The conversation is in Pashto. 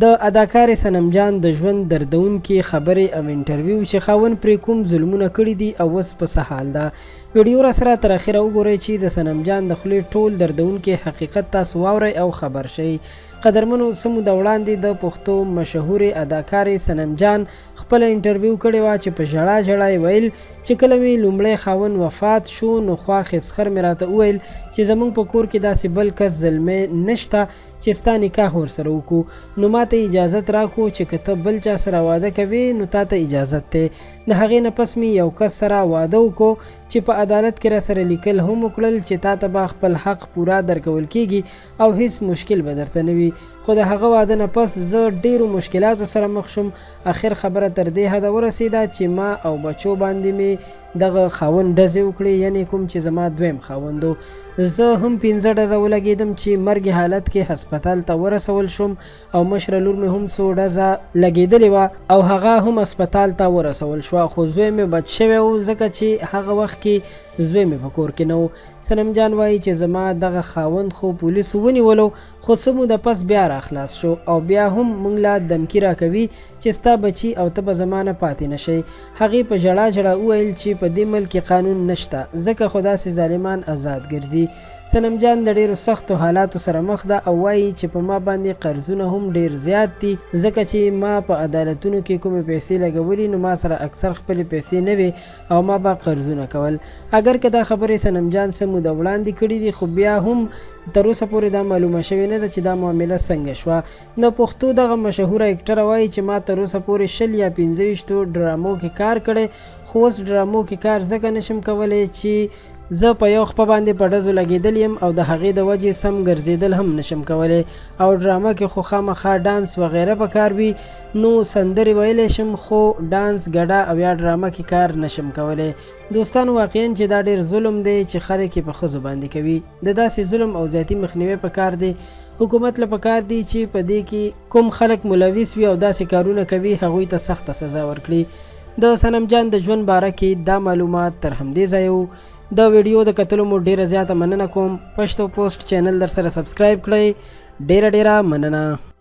د اداکارې صنم جان د ژوند دردونکې خبرې او انټرویو چې خاوند پرې کوم ظلمونه کړي دي او اوس په څه حال ده. ویډیو را سره تر اخره وګورئ چې د صنم جان د خولې ټول دردونکې حقیقت تاسو واورئ او خبر شئ. قدرمنو څه موده وړاندې د پښتو مشهورې اداکارې صنم جان خپله انټرویو کړې وه چې په ژړا ژړا یې ویل چې کله مې لومړی خاوند وفات شو نو خوا خسخر مې راته وویل چې زموږ په کور کې داسې بل کس زلمی نشته چې ستا نکاح ورسره وکړو، نو ماته اجازت راکړو چې که ته بل چا سره واده کوې نو تا ته اجازت دی. د هغې نه پس مې یو کس سره واده وکړو چې په عدالت کې را سره لیکل هم وکړل چې تا ته به خپل حق پوره درکول کیږي او هیڅ مشکل به درته نه وي. خو د هغه واده نه پس زه ډیرو مشکلاتو سره مخ شوم. اخر خبره تر دې حده ورسېده چې ما او بچو باندې مې دغه خاوند ډزې وکړې، یعنې کوم چې زما دویم خاوند و. زه هم 15 ډزه ولګېدم چې مرګ حالت کې هسپتال ته ورسول شوم او مشره لور مې هم څو ډزه لګېدلې وه او هغه هم هسپتال ته ورسول شوه، خو زوی مې بچ شوی و ځکه چې هغه وخت کې زوی مې په کور کې نه و. صنم جان وایي چې زما دغه خاوند خو پولیسو ونیولو خو څه موده پس بیا را خلاص شو او بیا هم موږ له دمکي راکوي چې ستا بچي او ته به زما نه پاتې نه شئ. هغې په ژړا ژړا وویل چې په دې ملک کې قانون نشته ځکه خو داسې ظالمان آزاد ګرځي. صنم جان د ډیرو سختو حالاتو سره مخ ده او وایي چې په ما باندې قرضونه هم ډیر زیات دي ځکه چې ما په عدالتونو کې کومې پیسې لګولې نو ما سره اکثر خپلې پیسې نه وي او ما به قرضونه کول. اگر که دا خبرې صنم جان څه موده وړاندې کړي دي خو بیا هم تر اوسه پورې دا معلومه شوې نه ده چې دا معامله څنګه شوه. د پښتو دغه مشهوره اکټره وایي چې ما تر اوسه پورې 20 یا 25 ډرامو کې کار کړی، خو اوس ډرامو کې کار ځکه نشم کولی چې زه په یو خپه باندې په ډزو لګېدل یم او د هغې د وجې سم ګرځېدل هم نشم کولی او ډرامه کې خو خامخا ډانس وغیره په کار وي نو سندرې ویلی شم خو ډانس ګډه او یا ډرامه کې کار نشم کولی. دوستانو واقعا چې دا ډېر ظلم دی چې خلک یې په ښځو باندې کوي. د داسې ظلم او زیاتي مخنیوی په کار دی. حکومت له پکار دی چې په دې کې کوم خلک ملوث وي او داسې کارونه کوي هغوی ته سخته سزا ورکړي. د صنم جان د ژوند باره کې دا معلومات تر همدې ځایه وو. د ویډیو د کتلو مو ډیره زیاته مننه کوم. پښتو پوسټ چینل در سره سبسکرایب کړئ. ډیره مننه.